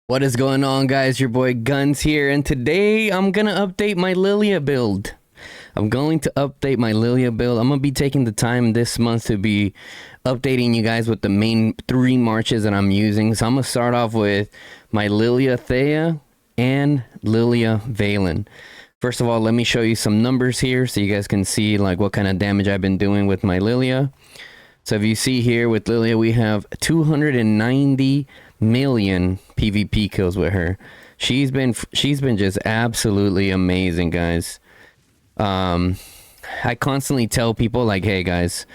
What is going on, guys? Your boy Guns here, and today I'm gonna update my Liliya build. I'm going to update my Liliya build. I'm gonna be taking the time this month to be updating you guys with the main 3 marches that I'm using. So I'm gonna start off with my Liliya Thea and Liliya Valen. First of all, let me show you some numbers here so you guys can see like what kind of damage I've been doing with my Liliya. So if you see here with Liliya, we have 290 million PvP kills with her. She's been just absolutely amazing, guys. I constantly tell people like, hey guys,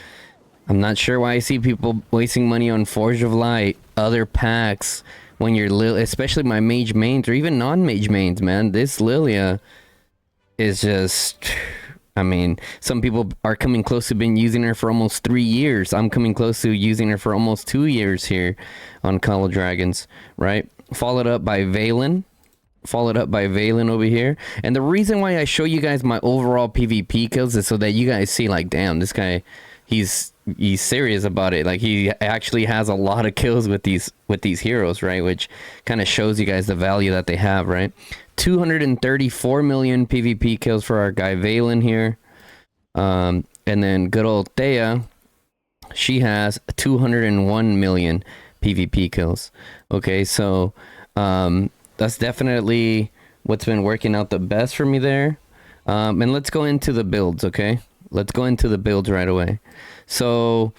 I'm not sure why I see people wasting money on Forge of Light, other packs when you're especially my mage mains or even non-mage mains, man. This Liliya is just, I mean, some people are coming close to been using her for almost 3 years. I'm coming close to using her for almost 2 years here on Call of Dragons, right? Followed up by Valen. Followed up by Valen over here. And the reason why I show you guys my overall PvP kills is so that you guys see like, damn, this guy, he's serious about it. Like he actually has a lot of kills with these heroes, right? Which kind of shows you guys the value that they have, right? 234 million PvP kills for our guy Valen here. And then good old Thea, she has 201 million PvP kills. Okay, so that's definitely what's been working out the best for me there. And let's go into the builds, okay? Let's go into the builds right away. So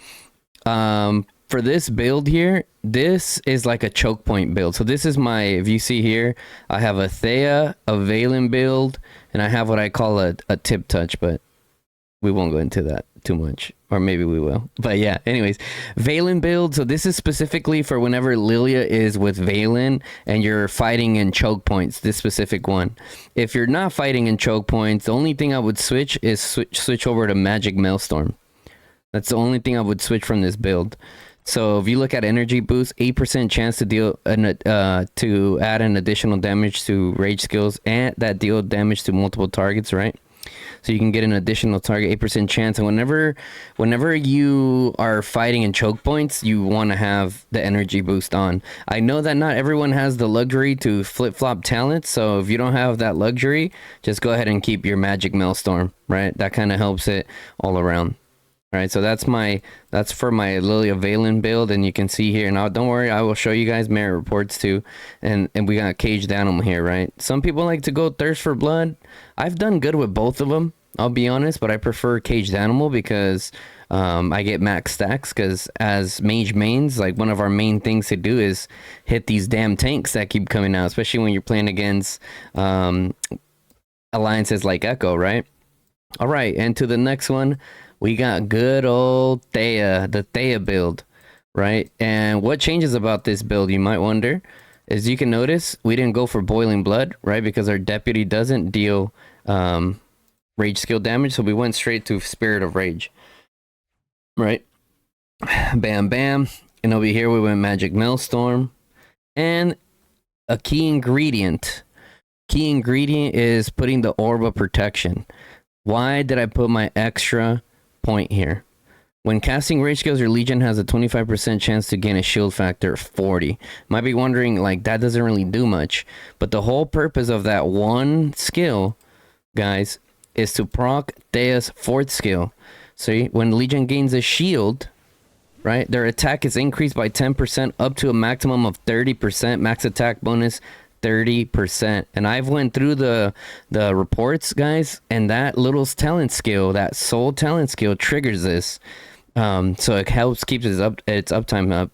for this build here, this is like a choke point build. So this is my, if you see here, I have a Thea, a Valen build, and I have what I call a tip touch, but we won't go into that too much, or maybe we will. But yeah, anyways, Valen build. So this is specifically for whenever Liliya is with Valen and you're fighting in choke points, this specific one. If you're not fighting in choke points, the only thing I would switch is switch over to Magic Maelstrom. That's the only thing I would switch from this build. So if you look at energy boost, 8% chance to deal to add an additional damage to rage skills and that deal damage to multiple targets, right? So you can get an additional target, 8% chance. And whenever you are fighting in choke points, you want to have the energy boost on. I know that not everyone has the luxury to flip-flop talents. So if you don't have that luxury, just go ahead and keep your Magic Maelstrom, right? That kind of helps it all around. All right, so that's for my Liliya Valen build, and you can see here. Now, don't worry, I will show you guys merit reports too, and we got Caged Animal here, right? Some people like to go Thirst for Blood. I've done good with both of them, I'll be honest, but I prefer Caged Animal because I get max stacks. Because as mage mains, like one of our main things to do is hit these damn tanks that keep coming out, especially when you're playing against alliances like Echo, right? All right, and to the next one. We got good old Thea, the Thea build, right? And what changes about this build, you might wonder, is you can notice we didn't go for Boiling Blood, right? Because our Deputy doesn't deal rage skill damage, so we went straight to Spirit of Rage, right? Bam, bam. And over here we went Magic Maelstrom. And a key ingredient. Key ingredient is putting the Orb of Protection. Why did I put my extra point here? When casting rage skills, your Legion has a 25% chance to gain a shield factor of 40. Might be wondering, like, that doesn't really do much. But the whole purpose of that one skill, guys, is to proc Thea's 4th skill. See, when Legion gains a shield, right, their attack is increased by 10% up to a maximum of 30%. Max attack bonus 30%. And I've went through the reports, guys, and that little talent skill, that soul talent skill, triggers this. So it helps keep its uptime up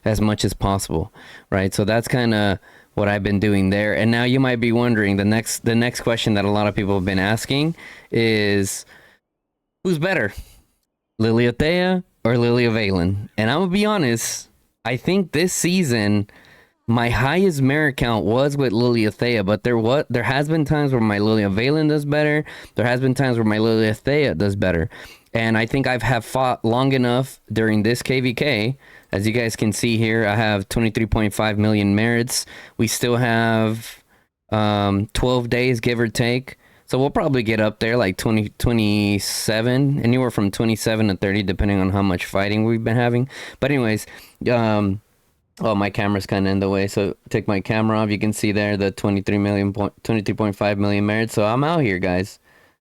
as much as possible, right? So that's kind of what I've been doing there. And now you might be wondering, the next question that a lot of people have been asking is, who's better, Liliya Thea or Liliya Valen? And I'm gonna be honest, I think this season my highest merit count was with Liliya Thea, but there has been times where my Liliya Valen does better. There has been times where my Liliya Thea does better. And I think have fought long enough during this KVK. As you guys can see here, I have 23.5 million merits. We still have 12 days, give or take. So we'll probably get up there like 27, anywhere from 27 to 30, depending on how much fighting we've been having. But anyways, Oh, my camera's kind of in the way, so take my camera off. You can see there the 23.5 million merits. So I'm out here, guys.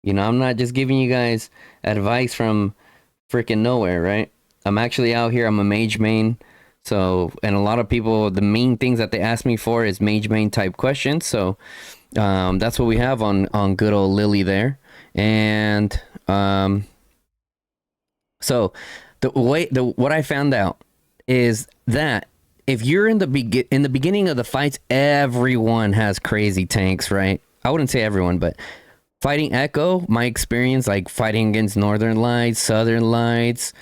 You know, I'm not just giving you guys advice from freaking nowhere, right? I'm actually out here. I'm a mage main. So, and a lot of people, the main things that they ask me for is mage main type questions. So, that's what we have on good old Lily there. And so the what I found out is that if you're in the beginning of the fights, everyone has crazy tanks, right? I wouldn't say everyone, but fighting Echo, my experience, like fighting against Northern Lights, Southern Lights,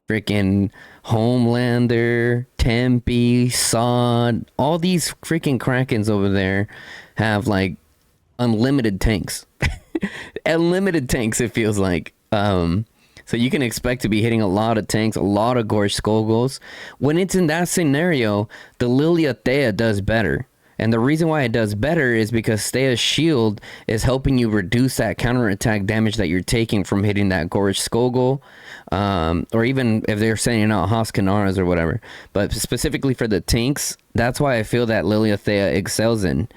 freaking Homelander, Tempe, Sod, all these freaking Krakens over there have like unlimited tanks. Unlimited tanks, it feels like. So you can expect to be hitting a lot of tanks, a lot of Gorge Skogos. When it's in that scenario, the Liliya Thea does better. And the reason why it does better is because Thea's shield is helping you reduce that counterattack damage that you're taking from hitting that Gorge Skogel, or even if they're sending out Hoskinaras or whatever. But specifically for the tanks, that's why I feel that Liliya Thea excels in.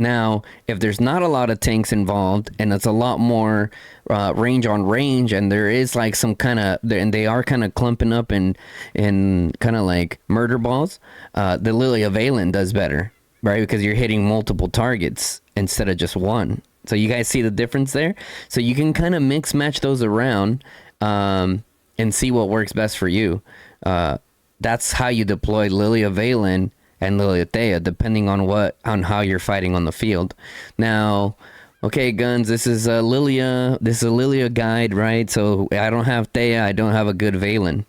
Now, if there's not a lot of tanks involved and it's a lot more range on range, and there is like some kind of, and they are kind of clumping up in kind of like murder balls, the Liliya Valen does better, right? Because you're hitting multiple targets instead of just one. So you guys see the difference there? So you can kind of mix match those around and see what works best for you. That's how you deploy Liliya Valen and Liliya Thea, depending on how you're fighting on the field. Now, okay, guns, this is a Liliya guide, right? So I don't have Thea, I don't have a good Valen.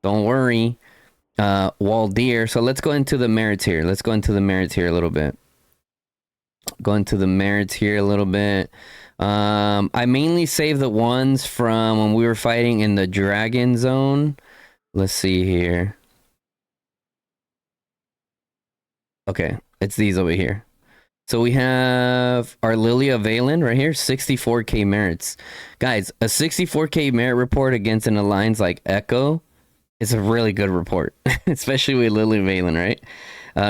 Don't worry, Waldir. So let's go into the merits here. A little bit. I mainly save the ones from when we were fighting in the Dragon Zone. Let's see here. Okay, it's these over here. So we have our Liliya Valen right here, 64k merits. Guys, a 64k merit report against an alliance like Echo is a really good report, especially with Liliya Valen, right?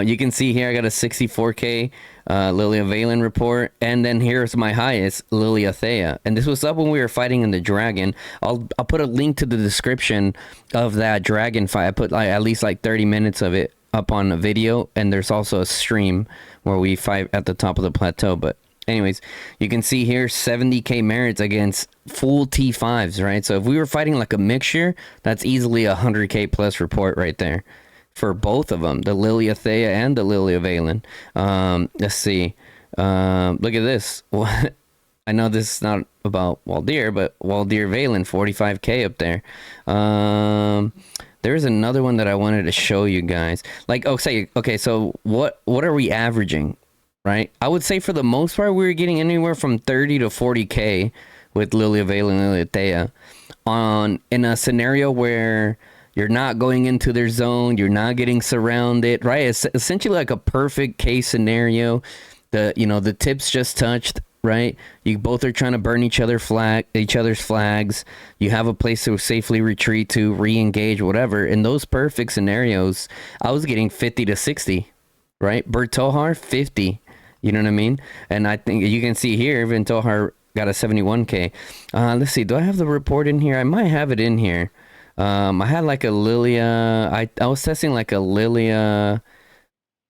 You can see here I got a 64k Liliya Valen report, and then here's my highest, Liliya Thea. And this was up when we were fighting in the Dragon. I'll put a link to the description of that Dragon fight. I put like at least like 30 minutes of it up on a video, and there's also a stream where we fight at the top of the plateau. But anyways, you can see here 70k merits against full T5s, right? So if we were fighting like a mixture, that's easily a 100k plus report right there for both of them, the Liliya Thea and the Liliya Valen. Let's see. Look at this. I know this is not about Waldir, but Waldir Valen, 45k up there. There's another one that I wanted to show you guys. Like, okay, so what are we averaging, right? I would say for the most part, we were getting anywhere from 30 to 40k with Liliya Valen and Liliya Thea in a scenario where you're not going into their zone, you're not getting surrounded, right? It's essentially like a perfect case scenario. The tips just touched, right? You both are trying to burn each other's flags. You have a place to safely retreat to, re-engage, whatever. In those perfect scenarios, I was getting 50 to 60, right? Bertohar, 50. You know what I mean? And I think you can see here, even Tohar got a 71k. Let's see. Do I have the report in here? I might have it in here. I had like a Liliya. I was testing like a Liliya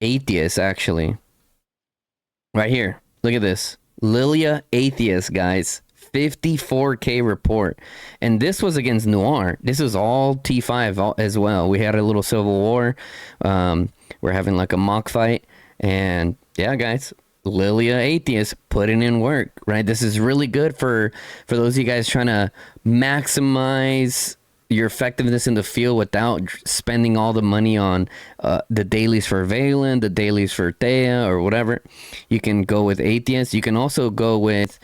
Atheist, actually. Right here. Look at this. Liliya Atheist, guys. 54k report. And this was against Noir. This is all T5 as well. We had a little civil war. We're having like a mock fight. And yeah, guys, Liliya Atheist putting in work, right? This is really good for those of you guys trying to maximize your effectiveness in the field without spending all the money on the dailies for Valen, the dailies for Thea, or whatever. You can go with Atheist. You can also go with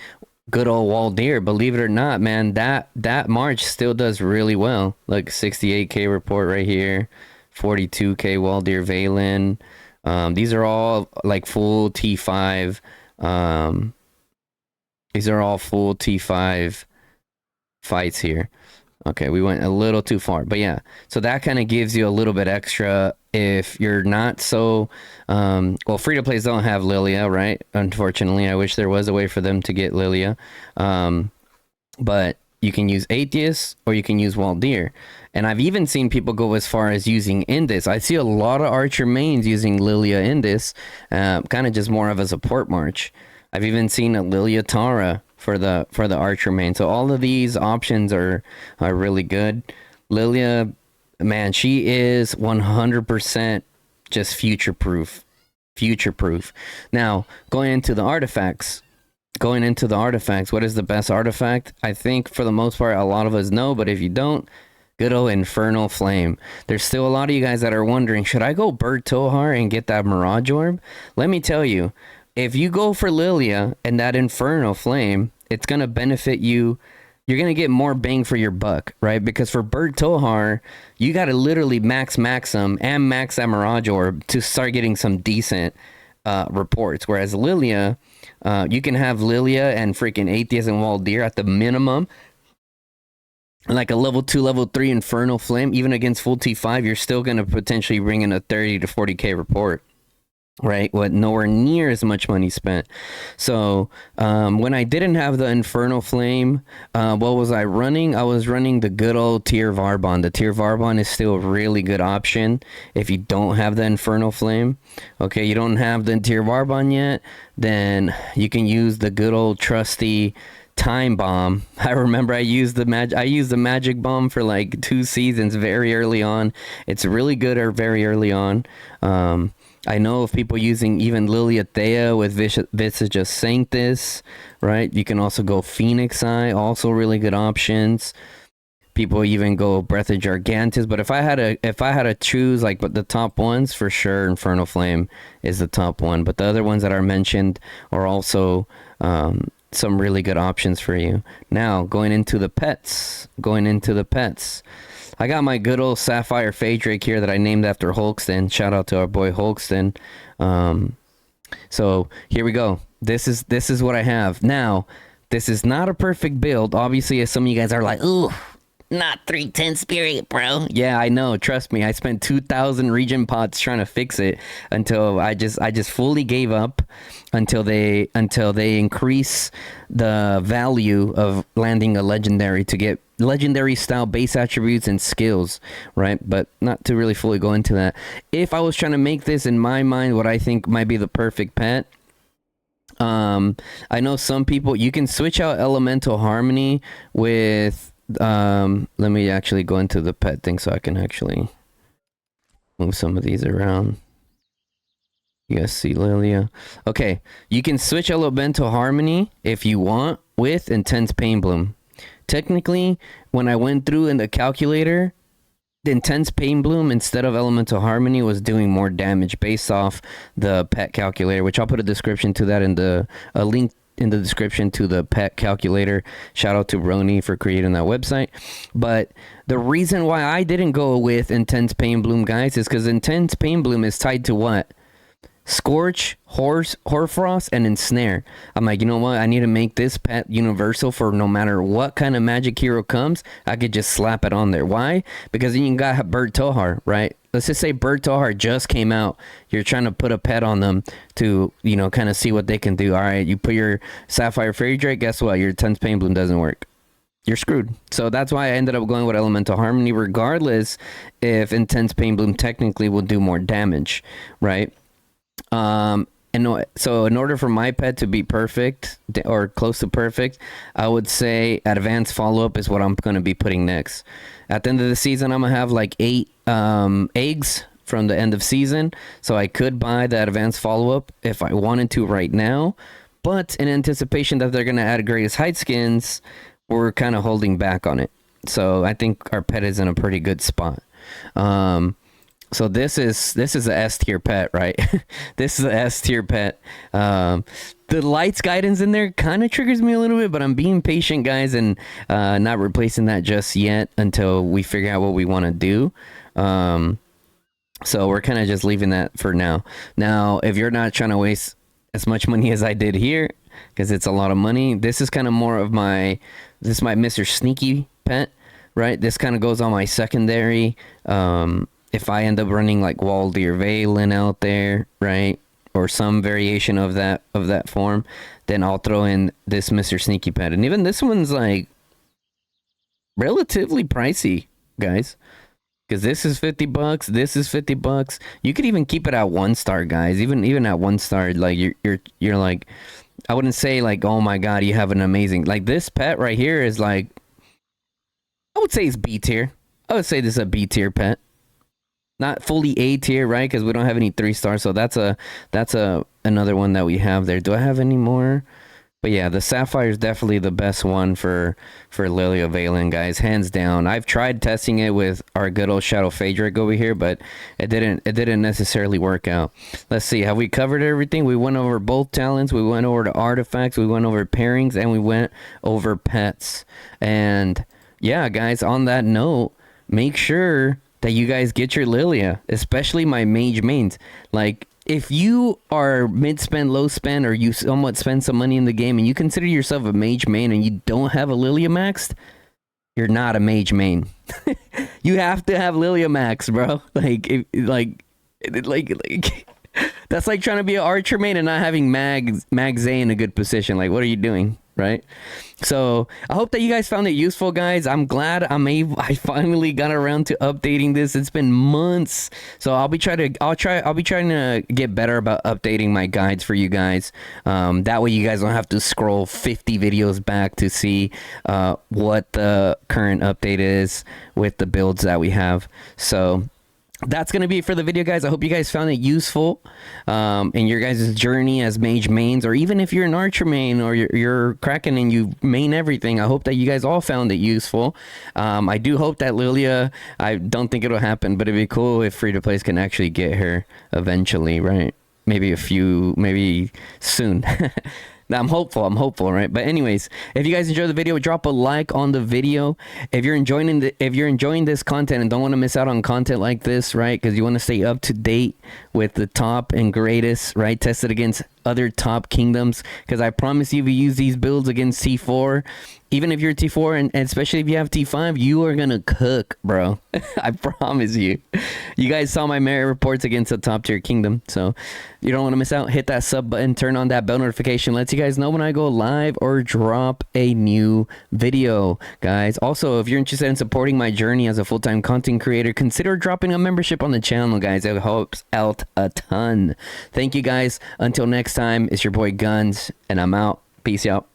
good old Waldir. Believe it or not, man, that March still does really well. Like 68k report right here, 42k Waldir Valen. These are all like full T5. These are all full T5 fights here. Okay, we went a little too far, but yeah. So that kind of gives you a little bit extra if you're not so well, free to plays don't have Liliya, right? Unfortunately, I wish there was a way for them to get Liliya. But you can use Atheist or you can use Waldir. And I've even seen people go as far as using Indus. I see a lot of Archer mains using Liliya Indus, kind of just more of a support march. I've even seen a Liliya Tara for the Archer main. So all of these options are really good. Liliya, man, she is 100% just future proof. Now, going into the artifacts, what is the best artifact? I think for the most part, a lot of us know, but if you don't, good old Infernal Flame. There's still a lot of you guys that are wondering, should I go Bird Tohar and get that Mirage Orb? Let me tell you, if you go for Liliya and that Infernal Flame, it's going to benefit you. You're going to get more bang for your buck, right? Because for Bird Tohar, you got to literally max them and max that Mirage Orb to start getting some decent reports. Whereas Liliya, you can have Liliya and freaking Atheist and Waldir at the minimum. Like a level 2, level 3 Infernal Flame, even against full T5, you're still going to potentially bring in a 30 to 40k report. Right, what nowhere near as much money spent. So when I didn't have the Infernal Flame, what was I running? I was running the good old Tier Varbon. The Tier Varbon is still a really good option if you don't have the Infernal Flame. Okay, you don't have the Tier Varbon yet, then you can use the good old trusty Time Bomb. I remember I used the magic bomb for like 2 seasons very early on. It's really good very early on. I know of people using even Liliya Thea with Visage of Sanctus, right? You can also go Phoenix Eye, also really good options. People even go Breath of Gigantus, but if I had to choose like the top ones, for sure Infernal Flame is the top one. But the other ones that are mentioned are also some really good options for you. Now, going into the pets. I got my good old Sapphire Phaedrake here that I named after Hulkston. Shout out to our boy Hulkston. So here we go. This is what I have. Now, this is not a perfect build. Obviously, as some of you guys are like, ooh, not 310 spirit, bro. Yeah, I know. Trust me. I spent 2,000 regen pots trying to fix it until I just fully gave up until they increase the value of landing a legendary to get legendary style base attributes and skills, right? But not to really fully go into that. If I was trying to make this in my mind what I think might be the perfect pet, I know some people, you can switch out Elemental Harmony with let me actually go into the pet thing so I can actually move some of these around. You guys see Liliya? Okay, you can switch Elemental Harmony if you want with Intense Pain Bloom. Technically, when I went through in the calculator, the Intense Pain Bloom instead of Elemental Harmony was doing more damage based off the pet calculator, which I'll put a description to that in a link in the description to the pet calculator. Shout out to Roni for creating that website. But the reason why I didn't go with Intense Pain Bloom, guys, is because Intense Pain Bloom is tied to what? Scorch, Hoarfrost, and Ensnare. I'm like, you know what? I need to make this pet universal for no matter what kind of magic hero comes, I could just slap it on there. Why? Because then you got Bird Tohar, right? Let's just say Bird Tohar just came out. You're trying to put a pet on them to, you know, kind of see what they can do. All right, you put your Sapphire Phaedrake, guess what? Your Intense Pain Bloom doesn't work. You're screwed. So that's why I ended up going with Elemental Harmony, regardless if Intense Pain Bloom technically will do more damage, right? And so in order for my pet to be perfect or close to perfect, I would say Advanced Follow-Up is what I'm going to be putting next. At the end of the season, I'm going to have like 8 eggs from the end of season. So I could buy the Advanced Follow-Up if I wanted to right now. But in anticipation that they're going to add Greatest Height skins, we're kind of holding back on it. So I think our pet is in a pretty good spot. So this is a S tier pet, right? This is a S tier pet. The lights guidance in there kind of triggers me a little bit, but I'm being patient, guys, and not replacing that just yet until we figure out what we want to do. So we're kind of just leaving that for now. Now, if you're not trying to waste as much money as I did here, because it's a lot of money, this is kind of more of my Mr. Sneaky pet, right? This kind of goes on my secondary. if I end up running like Waldy or Valen out there, right, or some variation of that form, then I'll throw in this Mr. Sneaky Pet. And even this one's like relatively pricey, guys. Because this is $50, this is $50. You could even keep it at 1 star, guys. Even at 1 star, like you're like, I wouldn't say like, oh my god, you have an amazing, like this pet right here is like, I would say it's B tier. I would say this is a B tier pet, not fully A tier, right? Because we don't have any 3 stars, so that's a another one that we have there. Do I have any more? But yeah, the Sapphire is definitely the best one for Liliya Valen, guys, hands down. I've tried testing it with our good old Shadow Phaedric over here, but it didn't necessarily work out. Let's see, have we covered everything? We went over both talents, we went over the artifacts, we went over pairings, and we went over pets. And yeah, guys, on that note, make sure that you guys get your Liliya, especially my mage mains. Like, if you are mid-spend, low-spend, or you somewhat spend some money in the game and you consider yourself a mage main and you don't have a Liliya maxed, you're not a mage main. You have to have Liliya max, bro. Like, that's like trying to be an archer main and not having Mag Zay in a good position. Like, what are you doing? Right? So I hope that you guys found it useful, guys. I'm glad I finally got around to updating this. It's been months, so I'll be trying to get better about updating my guides for you guys. That way you guys don't have to scroll 50 videos back to see what the current update is with the builds that we have. So that's going to be it for the video, guys. I hope you guys found it useful in your guys' journey as mage mains, or even if you're an archer main or you're cracking and you main everything. I hope that you guys all found it useful. I do hope that Liliya, I don't think it'll happen, but it'd be cool if free-to-plays can actually get her eventually, right? Maybe soon. I'm hopeful, right? But anyways, if you guys enjoyed the video, drop a like on the video. If you're enjoying this content and don't want to miss out on content like this, right? Because you want to stay up to date with the top and greatest, right? Tested against other top kingdoms. Because I promise you, if you use these builds against T4, even if you're T4 and especially if you have T5, you are gonna cook, bro. I promise you. You guys saw my merit reports against a top tier kingdom, so you don't want to miss out. Hit that sub button, turn on that bell notification, lets you guys know when I go live or drop a new video, guys. Also, if you're interested in supporting my journey as a full-time content creator, consider dropping a membership on the channel, guys. It helps out a ton. Thank you, guys. Until next time, it's your boy Guns, and I'm out. Peace out.